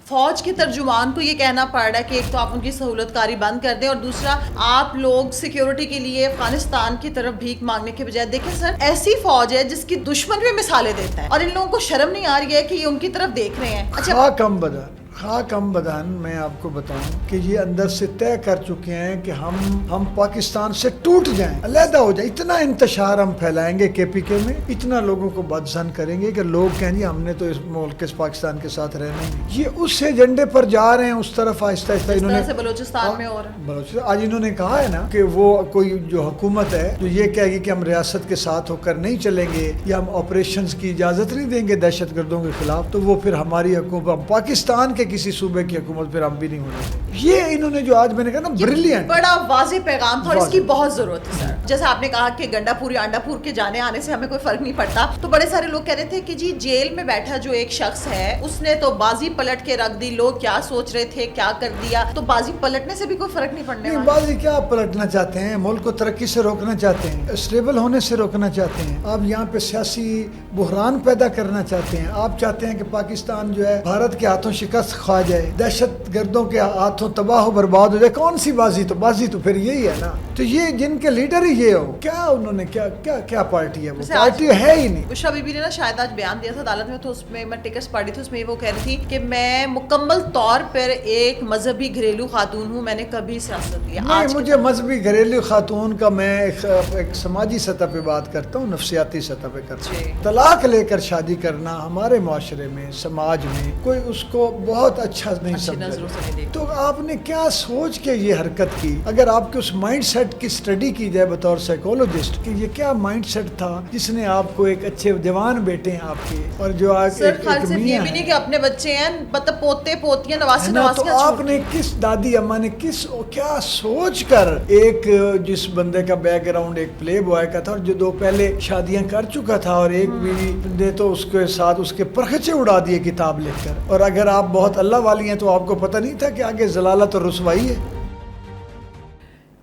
فوج کے ترجمان کو یہ کہنا پڑ رہا ہے کہ ایک تو آپ ان کی سہولت کاری بند کر دیں اور دوسرا آپ لوگ سیکیورٹی کے لیے افغانستان کی طرف بھیک مانگنے کے بجائے دیکھیں سر ایسی فوج ہے جس کی دشمن بھی مثالیں دیتا ہے اور ان لوگوں کو شرم نہیں آ رہی ہے کہ یہ ان کی طرف دیکھ رہے ہیں. اچھا کم بدن میں آپ کو بتاؤں کہ یہ اندر سے طے کر چکے ہیں کہ ہم پاکستان سے ٹوٹ جائیں, علیحدہ ہو جائیں. اتنا انتشار ہم پھیلائیں گے کے پی کے میں, اتنا لوگوں کو بدظن کریں گے کہ لوگ کہیں گے ہم نے تو اس ملک اس پاکستان کے ساتھ رہنا ہی. یہ اس ایجنڈے پر جا رہے ہیں, اس طرف آہستہ آہستہ انہوں نے بلوچستان میں اور آج انہوں نے کہا ہے نا کہ وہ کوئی جو حکومت ہے جو یہ کہے گی کہ ہم ریاست کے ساتھ ہو کر نہیں چلیں گے یا ہم آپریشنز کی اجازت نہیں دیں گے دہشت گردوں کے خلاف, تو وہ پھر ہماری حکومت پاکستان کے کسی صوبے کی حکومت پھر ہم بھی نہیں ہونے. یہ انہوں نے جو آج میں نے کہا نا بریلینٹ, بڑا واضح پیغام تھا اور اس کی بہت ضرورت ہے سر. جیسا آپ نے کہا کہ گنڈا پوری آنڈا پور کے جانے آنے سے ہمیں کوئی فرق نہیں پڑتا, تو بڑے سارے لوگ کہہ رہے تھے کہ جی جیل میں بیٹھا جو ایک شخص ہے اس نے تو بازی پلٹ کے رکھ دی, لوگ کیا سوچ رہے تھے کیا کر دیا, تو بازی پلٹنے سے بھی کوئی فرق نہیں پڑنے والا. بازی کیا پلٹنا چاہتے ہیں, ملک کو ترقی سے روکنا چاہتے ہیں, اسٹیبل ہونے سے روکنا چاہتے ہیں, آپ یہاں پہ سیاسی بحران پیدا کرنا چاہتے ہیں, آپ چاہتے ہیں کہ پاکستان جو ہے بھارت کے ہاتھوں شکست کھا جائے, دہشت گردوں کے ہاتھوں تباہ و برباد ہو جائے. کون سی بازی تو پھر یہی ہے نا. تو یہ جن کے لیڈر ہی یہ ہو, کیا انہوں نے کیا پارٹی ہے, وہ پارٹی ہے ہی نہیں. بشرا بی بی نے نا شاید آج بیان دیا تھا عدالت میں, تو اس میں ٹکٹس پڑھی تھی, اس میں وہ کہہ رہی تھی کہ میں مکمل طور پر ایک مذہبی گھریلو خاتون ہوں, میں نے کبھی سیاست کیا. نہیں, مجھے مذہبی گھریلو خاتون کا میں ایک سماجی سطح پہ بات کرتا ہوں, نفسیاتی سطح پہ کرتا ہوں. طلاق لے کر شادی کرنا ہمارے معاشرے میں سماج میں کوئی اس کو بہت اچھا نہیں سمجھا. تو آپ نے کیا سوچ کے یہ حرکت کی؟ اگر آپ کے اس مائنڈ سیٹ کی اسٹڈی کی جائے بطور سائیکولوجسٹ کہ یہ کیا مائنڈ سیٹ تھا جس نے آپ کو ایک اچھے جوان بیٹے ہیں آپ کے, اور جو آج صرف یہ بھی نہیں کہ اپنے بچے ہیں, مطلب پوتے پوتیاں نواسیاں, تو آپ نے کس دادی اماں نے کیا سوچ کر ایک جس بندے کا بیک گراؤنڈ ایک پلے بوائے کا تھا اور جو 2 پہلے شادیاں کر چکا تھا اور ایک بیوی نے تو اس کے ساتھ اس کے پرخچے اڑا دیے کتاب لکھ کر, اور اگر آپ بہت اللہ والی ہیں تو آپ کو پتہ نہیں تھا کہ آگے ضلالت اور رسوائی ہے.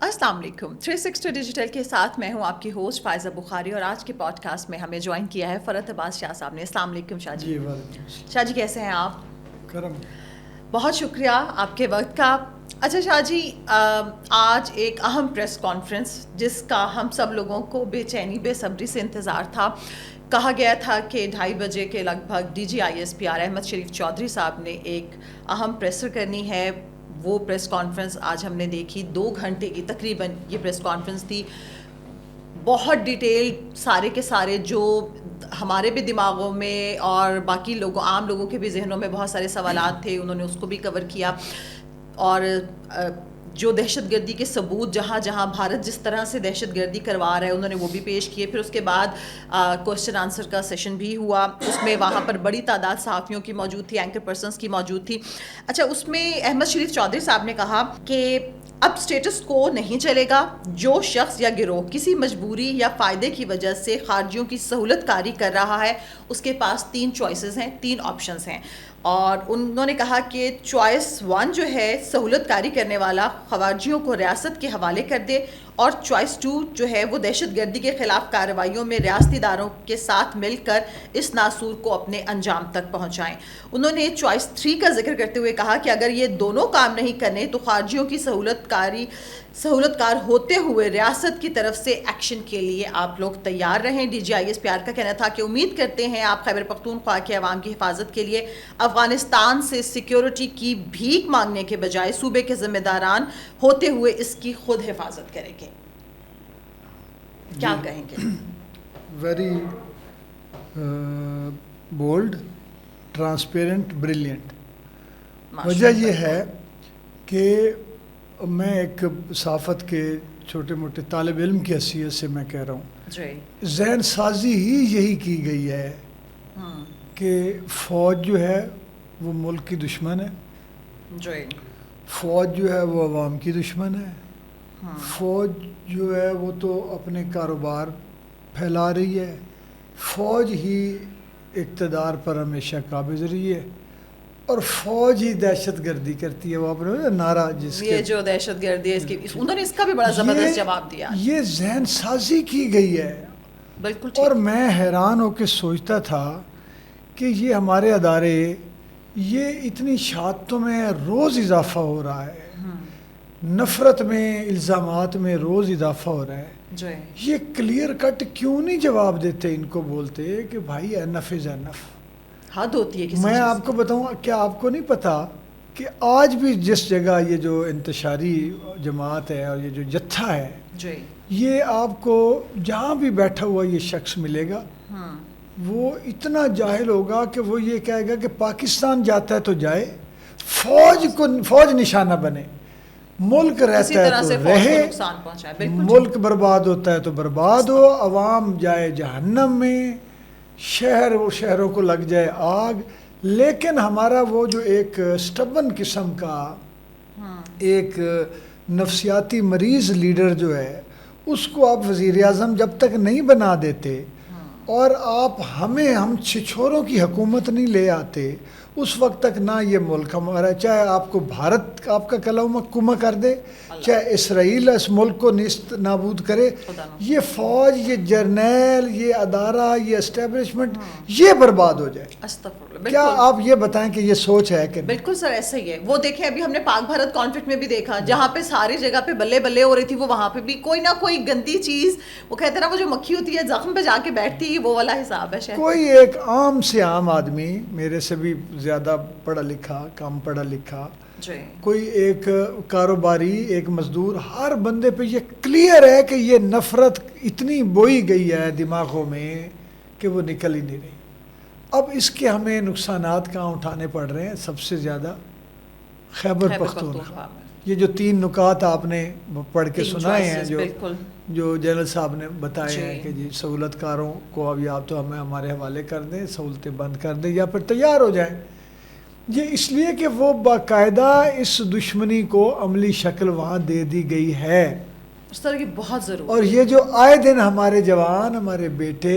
السلام علیکم. 360 ڈیجیٹل کے ساتھ میں ہوں آپ کی ہوسٹ فائزہ بخاری, اور آج کے پوڈ کاسٹ میں ہمیں جوائن کیا ہے فرحت عباس شاہ صاحب نے. السلام علیکم شاہ جی. شاہ جی کیسے ہیں آپ؟ کرم. بہت شکریہ آپ کے وقت کا. اچھا شاہ جی, آج ایک اہم پریس کانفرنس جس کا ہم سب لوگوں کو بے چینی بے صبری سے انتظار تھا. کہا گیا تھا کہ 2:30 بجے کے لگ بھگ D G I S P R Ahmad Sharif Chaudhry sahab نے ایک اہم پریسر کرنی ہے. وہ پریس کانفرنس آج ہم نے دیکھی, 2 گھنٹے کی تقریباً یہ پریس کانفرنس تھی. بہت ڈیٹیل سارے کے سارے جو ہمارے بھی دماغوں میں اور باقی لوگوں عام لوگوں کے بھی ذہنوں میں بہت سارے سوالات تھے, انہوں نے اس کو بھی کور کیا. اور جو دہشت گردی کے ثبوت جہاں جہاں بھارت جس طرح سے دہشت گردی کروا رہا ہے انہوں نے وہ بھی پیش کیے. پھر اس کے بعد کوشچن آنسر کا سیشن بھی ہوا, اس میں وہاں پر بڑی تعداد صحافیوں کی موجود تھی, اینکر پرسنس کی موجود تھی. اچھا, اس میں احمد شریف چودھری صاحب نے کہا کہ اب سٹیٹس کو نہیں چلے گا, جو شخص یا گروہ کسی مجبوری یا فائدے کی وجہ سے خارجیوں کی سہولت کاری کر رہا ہے اس کے پاس 3 چوائسز ہیں, 3 آپشنز ہیں. اور انہوں نے کہا کہ چوائس 1 جو ہے سہولت کاری کرنے والا خارجیوں کو ریاست کے حوالے کر دے, اور چوائس 2 جو ہے وہ دہشت گردی کے خلاف کارروائیوں میں ریاستی اداروں کے ساتھ مل کر اس ناسور کو اپنے انجام تک پہنچائیں. انہوں نے چوائس 3 کا ذکر کرتے ہوئے کہا کہ اگر یہ دونوں کام نہیں کرنے تو خارجیوں کی سہولت کار ہوتے ہوئے ریاست کی طرف سے ایکشن کے لیے آپ لوگ تیار رہیں. D G I S P R کا کہنا تھا کہ امید کرتے ہیں آپ خیبر پختونخوا کے عوام کی حفاظت کے لیے افغانستان سے سیکیورٹی کی بھیک مانگنے کے بجائے صوبے کے ذمہ داران ہوتے ہوئے اس کی خود حفاظت کریں گے. کیا کہیں گے؟ Very bold, transparent, brilliant. وجہ یہ ہے کہ میں ایک صحافت کے چھوٹے موٹے طالب علم کی حیثیت سے میں کہہ رہا ہوں, ذہن سازی ہی یہی کی گئی ہے کہ فوج جو ہے وہ ملک کی دشمن ہے, فوج جو ہے وہ عوام کی دشمن ہے, فوج جو ہے وہ تو اپنے کاروبار پھیلا رہی ہے, فوج ہی اقتدار پر ہمیشہ قابض رہی ہے, اور فوج ہی دہشت گردی کرتی ہے. وہ آپ نے نعرہ جس یہ جو دہشت گردی ہے انہوں نے اس کا بھی بڑا زبردست جواب دیا. یہ ذہن سازی کی گئی ہے. بالکل. اور میں حیران ہو کے سوچتا تھا کہ یہ ہمارے ادارے یہ اتنی شہادتوں میں روز اضافہ ہو رہا ہے، نفرت میں، الزامات میں روز اضافہ ہو رہا ہے، یہ کلیئر کٹ کیوں نہیں جواب دیتے؟ ان کو بولتے کہ بھائی انف از انف، حد ہوتی ہے. میں آپ کو بتاؤں، کیا آپ کو نہیں پتا کہ آج بھی جس جگہ یہ جو انتشاری جماعت ہے اور یہ جو جتھا ہے، یہ آپ کو جہاں بھی بیٹھا ہوا یہ شخص ملے گا، وہ اتنا جاہل ہوگا کہ وہ یہ کہے گا کہ پاکستان جاتا ہے تو جائے، فوج نشانہ بنے، ملک رہتا ہے تو رہے، ملک برباد ہوتا ہے تو برباد ہو، عوام جائے جہنم میں، شہروں کو لگ جائے آگ. لیکن ہمارا وہ جو ایک سٹبن قسم کا ایک نفسیاتی مریض لیڈر جو ہے، اس کو آپ وزیر اعظم جب تک نہیں بنا دیتے اور آپ ہم چھچوروں کی حکومت نہیں لے آتے، اس وقت تک نہ یہ ملک ہمارا، چاہے آپ کو بھارت آپ کا کلمہ کما کر دے، چاہے اسرائیل اس ملک کو نیست نابود کرے، یہ فوج، یہ جرنیل، یہ ادارہ، یہ اسٹیبلشمنٹ، یہ برباد ہو جائے. کیا آپ یہ بتائیں کہ یہ سوچ ہے کہ بالکل سر ایسا ہی ہے. وہ دیکھیں ابھی ہم نے پاک بھارت کانفلکٹ میں بھی دیکھا، جہاں پہ ساری جگہ پہ بلے بلے ہو رہی تھی، وہ وہاں پہ بھی کوئی نہ کوئی گندی چیز، وہ کہتے ہیں نا وہ جو مکھی ہوتی ہے زخم پہ جا کے بیٹھتی ہے، وہ والا حساب ہے شاید. کوئی ایک عام سے عام آدمی، میرے سے بھی زیادہ پڑھا لکھا، کم پڑھا لکھا، کوئی ایک کاروباری، ایک مزدور، ہر بندے پہ یہ کلیئر ہے کہ یہ نفرت اتنی بوئی گئی ہے دماغوں میں کہ وہ نکل ہی نہیں رہی. اب اس کے ہمیں نقصانات کہاں اٹھانے پڑ رہے ہیں؟ سب سے زیادہ خیبر پختونخوا. یہ جو 3 نکات آپ نے پڑھ کے سنائے ہیں، جو جنرل صاحب نے بتائے ہیں کہ جی سہولت کاروں کو اب یا تو ہمیں ہمارے حوالے کر دیں، سہولتیں بند کر دیں، یا پھر تیار ہو جائیں. یہ اس لیے کہ وہ باقاعدہ اس دشمنی کو عملی شکل وہاں دے دی گئی ہے، اس طرح کی بہت ضرورت. اور یہ جو آئے دن ہمارے جوان، ہمارے بیٹے،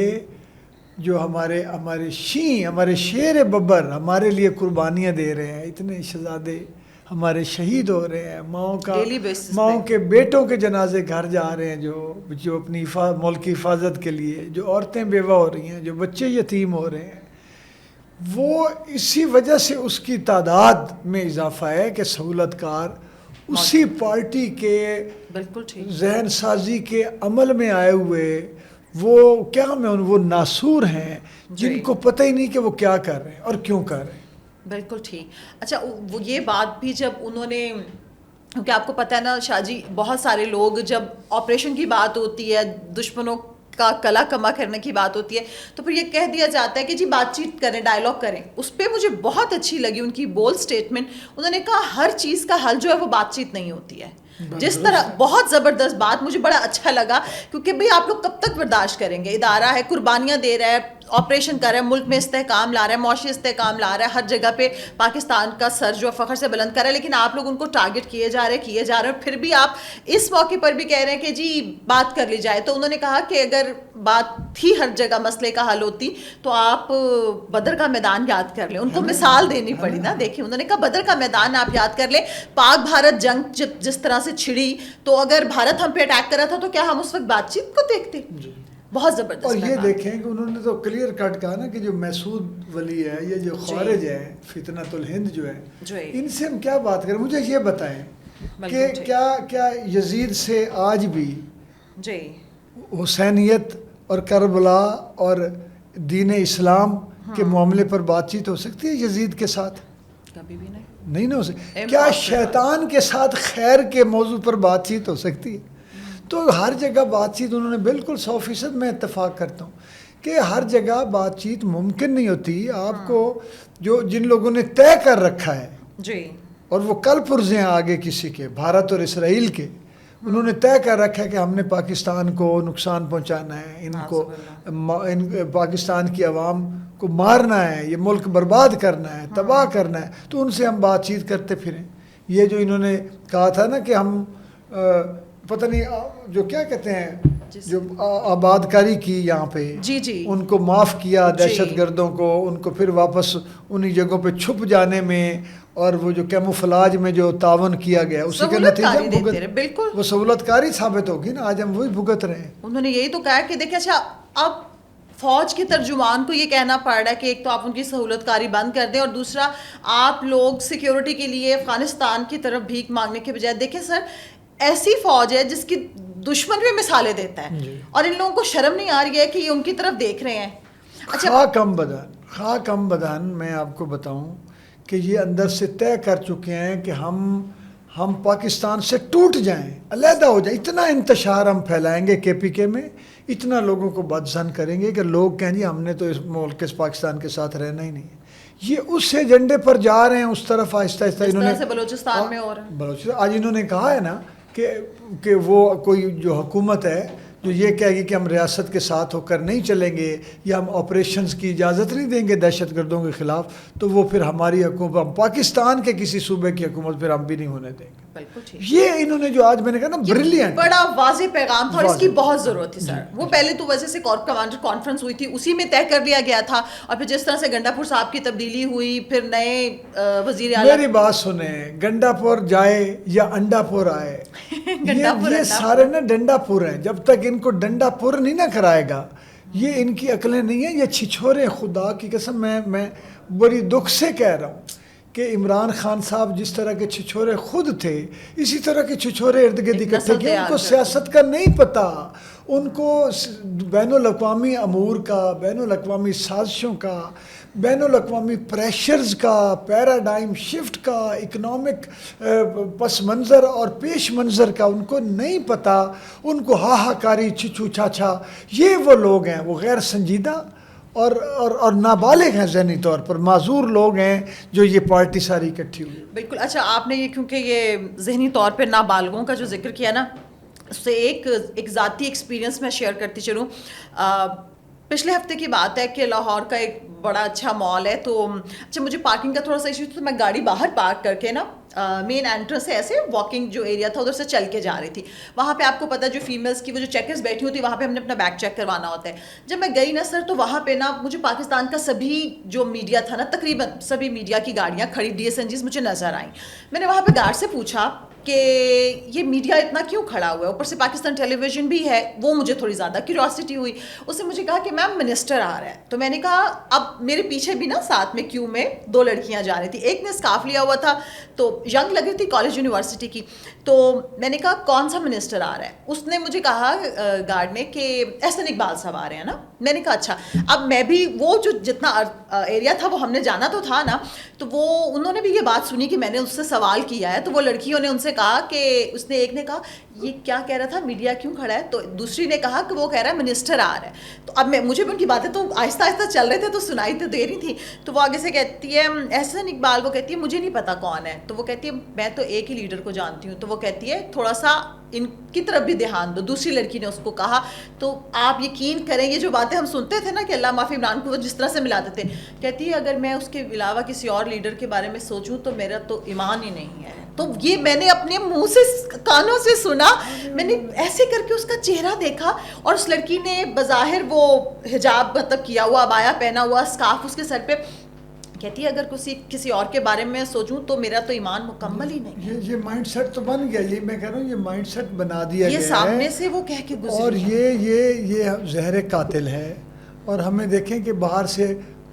جو ہمارے ہمارے شیر ببر ہمارے لیے قربانیاں دے رہے ہیں، اتنے شہزادے ہمارے شہید ہو رہے ہیں، ماؤں کے بیٹوں کے جنازے گھر جا رہے ہیں، جو اپنی ملک کی حفاظت کے لیے، جو عورتیں بیوہ ہو رہی ہیں، جو بچے یتیم ہو رہے ہیں، وہ اسی وجہ سے اس کی تعداد میں اضافہ ہے کہ سہولت کار اسی پارٹی کے ذہن سازی کے عمل میں آئے ہوئے، وہ کیا میں وہ ناسور ہیں جن کو پتہ ہی نہیں کہ وہ کیا کر رہے ہیں اور کیوں کر رہے ہیں. بالکل ٹھیک. اچھا وہ یہ بات بھی جب انہوں نے، کیونکہ آپ کو پتہ ہے نا شاہ جی، بہت سارے لوگ جب آپریشن کی بات ہوتی ہے، دشمنوں کا کلا کما کرنے کی بات ہوتی ہے، تو پھر یہ کہہ دیا جاتا ہے کہ جی بات چیت کریں، ڈائلاگ کریں. اس پہ مجھے بہت اچھی لگی ان کی بولڈ اسٹیٹمنٹ. انہوں نے کہا ہر چیز کا حل جو ہے وہ بات چیت نہیں ہوتی ہے. جس طرح بہت زبردست بات، مجھے بڑا اچھا لگا، کیونکہ بھئی آپ لوگ کب تک برداشت کریں گے؟ ادارہ ہے، قربانیاں دے رہا ہے، آپریشن کر رہا ہے، ملک میں استحکام لا رہا ہے، معاشی استحکام لا رہا ہے، ہر جگہ پہ پاکستان کا سر جو فخر سے بلند کر رہا ہے، لیکن آپ لوگ ان کو ٹارگٹ کیے جا رہے ہیں، پھر بھی آپ اس موقع پر بھی کہہ رہے ہیں کہ جی بات کر لی جائے. تو انہوں نے کہا کہ اگر بات تھی ہر جگہ مسئلے کا حل ہوتی تو آپ بدر کا میدان یاد کر لیں. ان کو مثال دینی پڑی نا. دیکھیں انہوں نے کہا بدر کا میدان آپ یاد کر لیں، پاک بھارت جنگ جس طرح سے چھڑی، تو اگر بھارت ہم پہ اٹیک کر رہا تھا تو کیا ہم اس وقت بات چیت کو دیکھتے؟ بہت زبردست. اور یہ دیکھیں کہ انہوں نے تو کلیئر کٹ کہا نا کہ جو مسعود ولی ہے، یہ جو خوارج ہے، فتنۃ الہند جو ہے، ان سے ہم کیا بات کریں؟ مجھے یہ بتائیں کہ کیا یزید سے آج بھی حسینیت اور کربلا اور دین اسلام کے معاملے پر بات چیت ہو سکتی ہے یزید کے ساتھ؟ کبھی بھی نہیں ہو سکتی. کیا شیطان کے ساتھ خیر کے موضوع پر بات چیت ہو سکتی ہے؟ تو ہر جگہ بات چیت، انہوں نے بالکل 100% میں اتفاق کرتا ہوں کہ ہر جگہ بات چیت ممکن نہیں ہوتی. آپ کو جن لوگوں نے طے کر رکھا ہے اور وہ کل پرزے ہیں آگے کسی کے، بھارت اور اسرائیل کے، انہوں نے طے کر رکھا ہے کہ ہم نے پاکستان کو نقصان پہنچانا ہے، ان پاکستان کی عوام کو مارنا ہے، یہ ملک برباد کرنا ہے، تباہ کرنا ہے، تو ان سے ہم بات چیت کرتے پھریں. یہ جو انہوں نے کہا تھا نا کہ ہم پتہ نہیں جو کیا کہتے ہیں، جو آباد کاری کی یہاں پہ، ان کو معاف کیا دہشت گردوں کو، ان کو پھر واپس انہی جگہوں پہ چھپ جانے میں، اور وہ جو کیموفلاج میں جو تعاون کیا گیا اسی کا نتیجہ بالکل وہ سہولت کاری ثابت ہوگی نا. آج ہم وہی بھگت رہے ہیں. انہوں نے یہی تو کہا کہ دیکھیں اچھا اب فوج کے ترجمان کو یہ کہنا پڑ رہا ہے کہ ایک تو آپ ان کی سہولت کاری بند کر دیں، اور دوسرا آپ لوگ سیکیورٹی کے لیے افغانستان کی طرف بھیک مانگنے کے بجائے، دیکھیں سر ایسی فوج ہے جس کی دشمن بھی مثالیں دیتا ہے، اور ان لوگوں کو شرم نہیں آ رہی ہے کہ یہ ان کی طرف دیکھ رہے ہیں. خاک ہم بدن میں آپ کو بتاؤں کہ یہ اندر سے طے کر چکے ہیں کہ ہم پاکستان سے ٹوٹ جائیں، علیحدہ ہو جائیں. اتنا انتشار ہم پھیلائیں گے کے پی کے میں، اتنا لوگوں کو بدظن کریں گے کہ لوگ کہیں جی ہم نے تو اس ملک کے پاکستان کے ساتھ رہنا ہی نہیں ہے. یہ اس ایجنڈے پر جا رہے ہیں، اس طرف آہستہ آہستہ. انہوں نے بلوچستان میں اور آج انہوں نے کہا ہے نا کہ وہ کوئی جو حکومت ہے جو یہ کہے گی کہ ہم ریاست کے ساتھ ہو کر نہیں چلیں گے یا ہم آپریشنز کی اجازت نہیں دیں گے دہشت گردوں کے خلاف، تو وہ پھر ہماری حکومت، ہم پاکستان کے کسی صوبے کی حکومت پھر ہم بھی نہیں ہونے دیں گے. یہ انہوں نے جو آج میں نے کہا نا بریلینٹ، بڑا واضح پیغام تھا اور اس کی بہت ضرورت تھی سر. وہ پہلے تو ویسے سے کورپ کمانڈر کانفرنس ہوئی تھی، اسی میں طے کر لیا گیا تھا، اور پھر جس طرح سے گنڈا پور صاحب کی تبدیلی ہوئی، پھر نئے وزیر اعلیٰ. میری بات سنیں، گنڈا پور جائے یا انڈا پور آئے، یہ سارے نا ڈنڈا پور ہیں. جب تک ان کو ڈنڈا پور نہیں نہ کرائے گا، یہ ان کی عقلیں نہیں ہیں. یہ چھچھورے، خدا کی قسم میں بڑی دکھ سے کہہ رہا ہوں کہ عمران خان صاحب جس طرح کے چھچھورے خود تھے، اسی طرح کے چھچھورے ارد گرد اکٹھے کیے. ان کو سیاست کا نہیں پتہ، ان کو بین الاقوامی امور کا، بین الاقوامی سازشوں کا، بین الاقوامی پریشرز کا، پیراڈائم شفٹ کا، اکنامک پس منظر اور پیش منظر کا ان کو نہیں پتہ. ان کو ہاہاکاری، چھچو چھاچھا. یہ وہ لوگ ہیں، وہ غیر سنجیدہ اور نابالغ ہیں، ذہنی طور پر معذور لوگ ہیں جو یہ پارٹی ساری اکٹھی ہوئی. بالکل. اچھا، آپ نے یہ کیونکہ یہ ذہنی طور پہ نابالغوں کا جو ذکر کیا نا، اس سے ایک ذاتی ایکسپیرینس میں شیئر کرتی چلوں. پچھلے ہفتے کی بات ہے کہ لاہور کا ایک بڑا اچھا مال ہے، تو اچھا مجھے پارکنگ کا تھوڑا سا ایشو تھا، تو میں گاڑی باہر پارک کر کے نا مین انٹرنس سے ایسے واکنگ جو ایریا تھا ادھر سے چل کے جا رہی تھی. وہاں پہ آپ کو پتا جو فیمیلز کی وہ جو چیکرز بیٹھی ہوتی ہے، وہاں پہ ہم نے اپنا بیگ چیک کروانا ہوتا ہے. جب میں گئی نا سر، تو وہاں پہ نا مجھے پاکستان کا سبھی جو میڈیا تھا نا، تقریباً سبھی میڈیا کی گاڑیاں کھڑی ڈی ایس این جیز مجھے نظر آئیں. میں نے وہاں پہ گارڈ سے پوچھا کہ یہ میڈیا اتنا کیوں کھڑا ہوا ہے، اوپر سے پاکستان ٹیلی ویژن بھی ہے. وہ مجھے تھوڑی زیادہ کیوریاسٹی ہوئی. اس نے مجھے کہا کہ میم منسٹر آ رہا ہے. تو میں نے کہا، اب میرے پیچھے بھی نا ساتھ میں کیو میں 2 لڑکیاں جا رہی تھی. ایک نے اسکارف لیا ہوا تھا، تو ینگ لگ رہی تھی، کالج یونیورسٹی کی. تو میں نے کہا کون سا منسٹر آ رہا ہے؟ اس نے مجھے کہا گارڈ نے کہ احسن اقبال صاحب آ رہے ہیں نا. میں نے کہا اچھا. اب میں بھی وہ جو جتنا ایریا تھا وہ ہم نے جانا تو تھا نا، تو وہ انہوں نے بھی یہ بات سنی کہ میں نے اس سے سوال کیا ہے. تو وہ لڑکیوں نے ان سے کہا کہ اس نے ایک نے کہا یہ کیا کہہ رہا تھا، میڈیا کیوں کھڑا ہے؟ تو دوسری نے کہا کہ وہ کہہ رہا ہے منسٹر آ رہا ہے. تو اب مجھے بھی ان کی باتیں تو آہستہ آہستہ چل رہے تھے تو سنائی تو دے رہی تھی. تو وہ آگے سے کہتی ہے احسن اقبال، وہ کہتی ہے مجھے نہیں پتا کون ہے. تو وہ کہتی ہے میں تو ایک ہی لیڈر کو جانتی ہوں. تو وہ کہتی ہے تھوڑا سا ان کی طرف بھی دھیان دو. دوسری لڑکی نے اس کو کہا. تو آپ یقین کریں یہ جو باتیں ہم سنتے تھے نا کہ اللہ معافی عمران کو وہ جس طرح سے ملاتے تھے، کہتی ہے اگر میں اس کے علاوہ کسی اور لیڈر کے بارے میں سوچوں تو میرا تو ایمان ہی نہیں ہے. تو یہ میں نے اپنے منہ سے کانوں سے سنا. میں نے ایسے کر کے اس کا چہرہ دیکھا، اور اس لڑکی نے بظاہر وہ حجاب مطلب کیا ہوا، عبایا پہنا ہوا، اسکارف اس کے سر پہ. کہتی ہے اگر کسی اور کے بارے میں سوچوں تو میرا تو ایمان مکمل ہی نہیں ہے. یہ مائنڈ سیٹ تو بن گیا. یہ میں کہہ رہا ہوں یہ مائنڈ سیٹ بنا دیا گیا ہے، یہ سامنے سے وہ کہہ کے گزری. اور یہ زہر قاتل ہے. اور ہمیں دیکھیں کہ باہر سے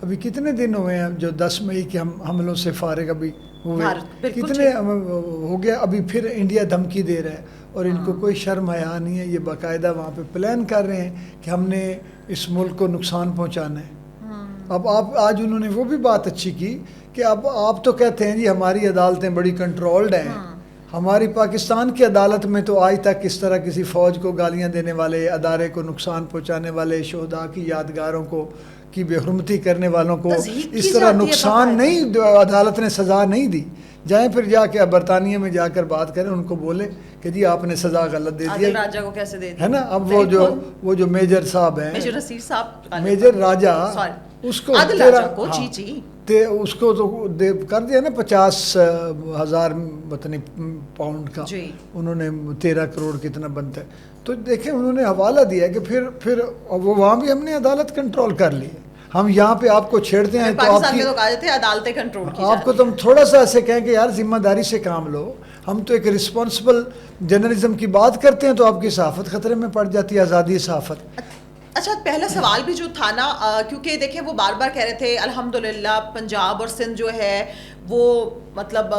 ابھی کتنے دن ہوئے ہیں جو 10 مئی کے حملوں سے فارغ ابھی ہوئے، کتنے ہو گیا. ابھی پھر انڈیا دھمکی دے رہا ہے، اور ان کو کوئی شرم حیا نہیں ہے. یہ باقاعدہ وہاں پہ پلان کر رہے ہیں کہ ہم نے اس ملک کو نقصان پہنچانا ہے. اب آج انہوں نے وہ بھی بات اچھی کی کہ اب آپ تو کہتے ہیں جی ہماری عدالتیں بڑی کنٹرولڈ ہیں. ہماری پاکستان کی عدالت میں تو آج تک اس طرح کسی فوج کو گالیاں دینے والے، ادارے کو نقصان پہنچانے والے، شہداء کی یادگاروں کو کی بے حرمتی کرنے والوں کو اس طرح نقصان نہیں، عدالت نے سزا نہیں دی. جائیں پھر جا کے برطانیہ میں جا کر بات کریں، ان کو بولے کہ جی آپ نے سزا غلط دے دی ہے نا. اب وہ جو میجر صاحب ہیں، میجر راجہ، اس کو اس کو تو کر دیا نا 50,000 وطنی پاؤنڈ کا. انہوں نے 13 کروڑ کتنا بنتا ہے. تو دیکھیں انہوں نے حوالہ دیا کہ پھر وہ وہاں بھی ہم نے عدالت کنٹرول کر لی. ہم یہاں پہ آپ کو چھیڑتے ہیں تو آپ کو تو ہم تھوڑا سا ایسے کہیں کہ یار ذمہ داری سے کام لو. ہم تو ایک رسپانسبل جرنلزم کی بات کرتے ہیں تو آپ کی صحافت خطرے میں پڑ جاتی ہے، آزادی صحافت. اچھا پہلا سوال بھی جو تھا نا کیونکہ دیکھیں وہ بار بار کہہ رہے تھے الحمدللہ پنجاب اور سندھ جو ہے وہ مطلب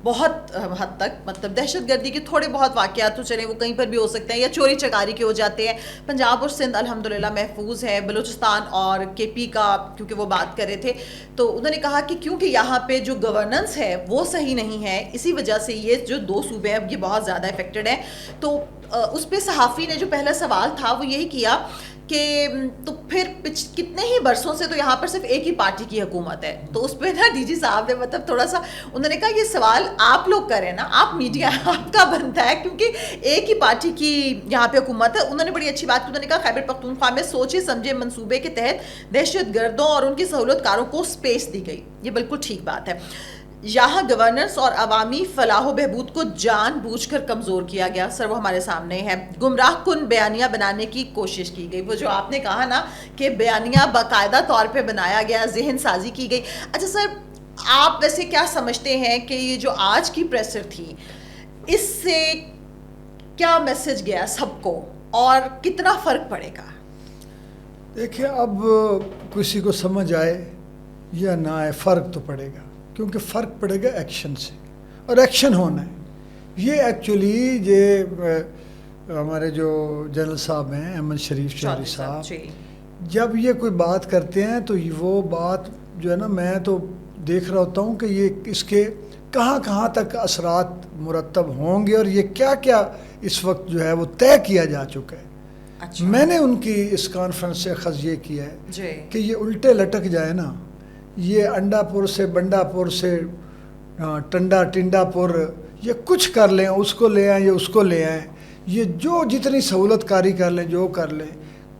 بہت حد تک مطلب دہشت گردی کے تھوڑے بہت واقعات تو چلیں وہ کہیں پر بھی ہو سکتے ہیں یا چوری چکاری کے ہو جاتے ہیں, پنجاب اور سندھ الحمدللہ محفوظ ہے. بلوچستان اور کے پی کا کیونکہ وہ بات کر رہے تھے تو انہوں نے کہا کہ کیونکہ یہاں پہ جو گورننس ہے وہ صحیح نہیں ہے اسی وجہ سے یہ جو دو صوبے ہیں یہ بہت زیادہ افیکٹڈ ہیں. تو اس پہ صحافی نے جو پہلا سوال تھا وہ یہی کیا کہ تو پھر کتنے ہی برسوں سے تو یہاں پر صرف ایک ہی پارٹی کی حکومت ہے. تو اس پہ نا ڈی جی صاحب نے مطلب تھوڑا سا انہوں نے کہا یہ سوال آپ لوگ کریں نا, آپ میڈیا آپ کا بنتا ہے کیونکہ ایک ہی پارٹی کی یہاں پہ حکومت ہے. انہوں نے بڑی اچھی بات کی, انہوں نے کہا خیبر پختونخوا میں سوچے سمجھے منصوبے کے تحت دہشت گردوں اور ان کی سہولت کاروں کو سپیس دی گئی. یہ بالکل ٹھیک بات ہے. یہاں گورننس اور عوامی فلاح و بہبود کو جان بوجھ کر کمزور کیا گیا. سر وہ ہمارے سامنے ہے. گمراہ کن بیانیہ بنانے کی کوشش کی گئی. وہ جو آپ نے کہا نا کہ بیانیہ باقاعدہ طور پہ بنایا گیا, ذہن سازی کی گئی. اچھا سر آپ ویسے کیا سمجھتے ہیں کہ یہ جو آج کی پریسر تھی اس سے کیا میسج گیا سب کو اور کتنا فرق پڑے گا؟ دیکھیں اب کسی کو سمجھ آئے یا نہ آئے فرق تو پڑے گا, کیونکہ فرق پڑے گا ایکشن سے, اور ایکشن ہونا ہے. یہ ایکچولی یہ ہمارے جو جنرل صاحب ہیں احمد شریف چودھری صاحب, جب یہ کوئی بات کرتے ہیں تو وہ بات جو ہے نا میں تو دیکھ رہا ہوتا ہوں کہ یہ اس کے کہاں کہاں تک اثرات مرتب ہوں گے اور یہ کیا کیا اس وقت جو ہے وہ طے کیا جا چکا ہے. اچھا. میں نے ان کی اس کانفرنس سے اخذ یہ کیا ہے کہ یہ الٹے لٹک جائے نا, یہ انڈا پور سے بنڈا پور سے ٹنڈا ٹنڈا پور یہ کچھ کر لیں, اس کو لے آئیں یا اس کو لے آئیں, یہ جو جتنی سہولت کاری کر لیں جو کر لیں,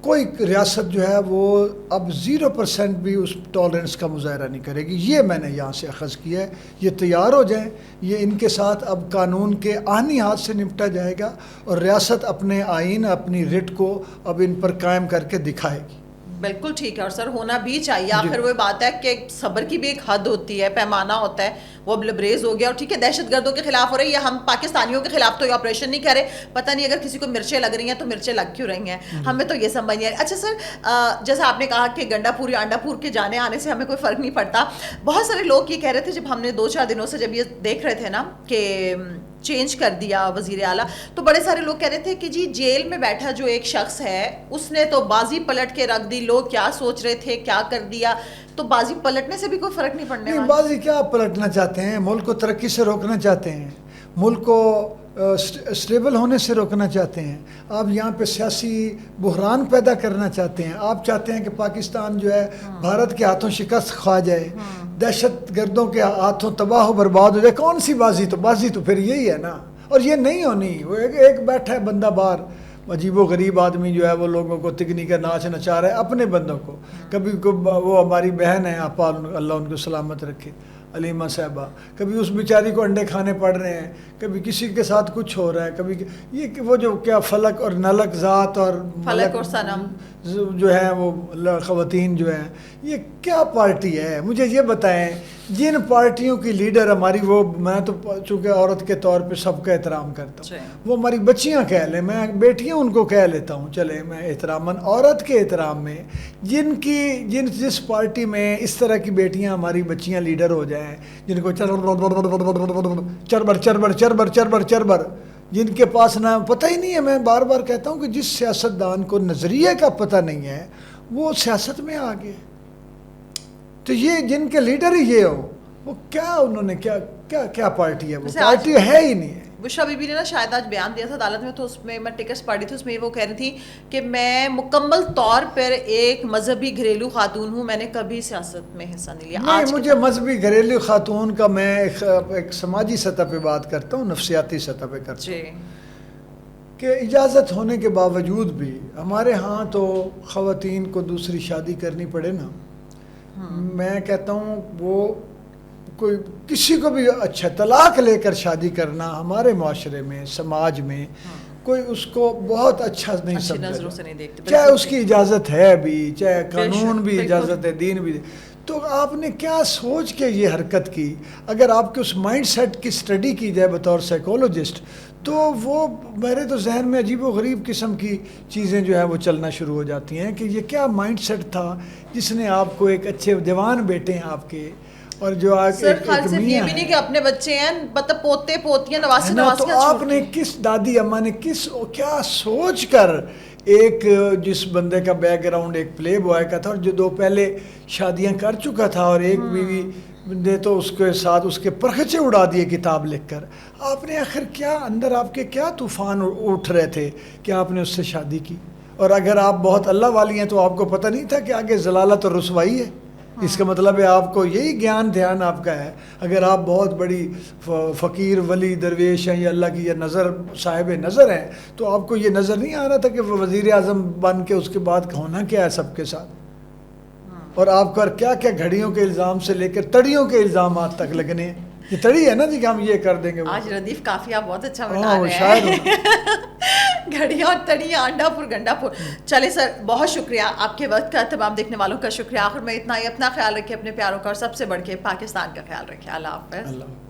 کوئی ریاست جو ہے وہ اب 0% بھی اس ٹالرنس کا مظاہرہ نہیں کرے گی. یہ میں نے یہاں سے اخذ کیا ہے. یہ تیار ہو جائیں, یہ ان کے ساتھ اب قانون کے آہنی ہاتھ سے نپٹا جائے گا اور ریاست اپنے آئین اپنی رٹ کو اب ان پر قائم کر کے دکھائے گی. بالکل ٹھیک ہے, اور سر ہونا بھی چاہیے. آخر وہ بات ہے کہ صبر کی بھی ایک حد ہوتی ہے, پیمانہ ہوتا ہے. وہ اب لبریز ہو گیا اور ٹھیک ہے دہشت گردوں کے خلاف ہو رہی ہے, ہم پاکستانیوں کے خلاف تو یہ آپریشن نہیں کرے. پتہ نہیں اگر کسی کو مرچیں لگ رہی ہیں تو مرچیں لگ کیوں رہی ہیں, ہمیں تو یہ سمجھ نہیں آ رہی. اچھا سر جیسا آپ نے کہا کہ گنڈا پور یا انڈا پور کے جانے آنے سے ہمیں کوئی فرق نہیں پڑتا. بہت سارے لوگ یہ کہہ رہے تھے جب ہم نے 2-4 دنوں سے جب یہ دیکھ رہے تھے نا کہ چینج کر دیا وزیر اعلیٰ, تو بڑے سارے لوگ کہہ رہے تھے کہ جی جیل میں بیٹھا جو ایک شخص ہے اس نے تو بازی پلٹ کے رکھ دی. لوگ کیا سوچ رہے تھے کیا کر دیا, تو بازی پلٹنے سے بھی کوئی فرق نہیں پڑنے والا. بازی کیا پلٹنا چاہتے ہیں, ملک کو ترقی سے روکنا چاہتے ہیں, ملک کو اسٹیبل ہونے سے روکنا چاہتے ہیں. آپ یہاں پہ سیاسی بحران پیدا کرنا چاہتے ہیں. آپ چاہتے ہیں کہ پاکستان جو ہے بھارت کے ہاتھوں شکست کھا جائے, دہشت گردوں کے ہاتھوں تباہ و برباد ہو جائے. کون سی بازی, تو بازی تو پھر یہی ہے نا, اور یہ نہیں ہونی. وہ ایک بیٹھا ہے بندہ باہر, عجیب و غریب آدمی جو ہے وہ لوگوں کو تکنی کا ناچ نچا رہا ہے اپنے بندوں کو. کبھی وہ ہماری بہن ہے آپا, اللہ ان کو سلامت رکھے, علیمہ صاحبہ, کبھی اس بیچاری کو انڈے کھانے پڑ رہے ہیں, کبھی کسی کے ساتھ کچھ ہو رہا ہے, کبھی یہ وہ جو کیا فلک اور نلک ذات اور فلک اور صنم جو ہے وہ خواتین جو ہیں, یہ کیا پارٹی ہے مجھے یہ بتائیں. جن پارٹیوں کی لیڈر ہماری, وہ میں تو چونکہ عورت کے طور پہ سب کا احترام کرتا ہوں, وہ ہماری بچیاں کہہ لیں, میں بیٹیاں ان کو کہہ لیتا ہوں, چلے میں احتراماً عورت کے احترام میں, جس پارٹی میں اس طرح کی بیٹیاں ہماری بچیاں لیڈر ہو جائیں, جن کو چربر چربر چربر چربر چربر, جن کے پاس نہ پتہ ہی نہیں ہے. میں بار بار کہتا ہوں کہ جس سیاستدان کو نظریے کا پتہ نہیں ہے وہ سیاست میں آ گئے. تو یہ جن کے لیڈر ہی یہ ہو, وہ کیا انہوں نے کیا پارٹی ہے, وہ پارٹی ہے ہی نہیں ہے. بشرا بی بی نے نا شاید آج بیان دیا تھا عدالت میں, تو اس میں ٹکٹس پڑھی تھی, اس میں وہ کہہ رہی تھی کہ میں مکمل طور پر ایک مذہبی گھریلو خاتون ہوں, میں نے کبھی سیاست میں حصہ نہیں لیا. نہیں, مجھے مذہبی گھریلو خاتون کا میں ایک سماجی سطح پہ بات کرتا ہوں, نفسیاتی سطح پہ کرتا ہوں کہ اجازت ہونے کے باوجود بھی ہمارے ہاں تو خواتین کو دوسری شادی کرنی پڑے نا. میں کہتا ہوں وہ کوئی کسی کو بھی اچھا طلاق لے کر شادی کرنا ہمارے معاشرے میں سماج میں کوئی اس کو بہت اچھا نہیں سمجھتا, چاہے اس کی اجازت ہے بھی, چاہے قانون بھی اجازت ہے, دین بھی. تو آپ نے کیا سوچ کے یہ حرکت کی؟ اگر آپ کے اس مائنڈ سیٹ کی اسٹڈی کی جائے بطور سائیکولوجسٹ تو وہ میرے تو ذہن میں عجیب و غریب قسم کی چیزیں جو ہیں وہ چلنا شروع ہو جاتی ہیں کہ یہ کیا مائنڈ سیٹ تھا جس نے آپ کو ایک اچھے جوان بیٹے ہیں آپ کے، اور جو آج صرف یہ بھی نہیں کہ اپنے بچے ہیں، مطلب پوتے پوتیاں نواسی تو آپ نے کس دادی اماں نے کیا سوچ کر ایک جس بندے کا بیک گراؤنڈ ایک پلے بوائے کا تھا اور جو 2 پہلے شادیاں کر چکا تھا اور ایک بیوی نے تو اس کے ساتھ اس کے پرخچے اڑا دیے کتاب لکھ کر، آپ نے آخر کیا اندر آپ کے کیا طوفان اٹھ رہے تھے کہ آپ نے اس سے شادی کی؟ اور اگر آپ بہت اللہ والی ہیں تو آپ کو پتہ نہیں تھا کہ آگے ضلالت اور رسوائی ہے؟ اس کا مطلب ہے آپ کو یہی گیان دھیان آپ کا ہے۔ اگر آپ بہت بڑی فقیر ولی درویش ہیں یا اللہ کی یہ نظر صاحب نظر ہیں تو آپ کو یہ نظر نہیں آ رہا تھا کہ وہ وزیر اعظم بن کے اس کے بعد ہونا کیا ہے سب کے ساتھ؟ اور آپ کا کیا کیا گھڑیوں کے الزام سے لے کر تڑیوں کے الزامات تک لگنے ہیں۔ یہ تڑی ہے نا جی کہ ہم یہ کر دیں گے۔ آج ردیف کافی آپ بہت اچھا بتا رہے ہیں، گھڑیاں تڑیاں انڈا پور گنڈا پور۔ چلے سر، بہت شکریہ آپ کے وقت کا، تمام دیکھنے والوں کا شکریہ۔ آخر میں اتنا ہی، اپنا خیال رکھیں، اپنے پیاروں کا، اور سب سے بڑھ کے پاکستان کا خیال رکھیں۔ اللہ حافظ۔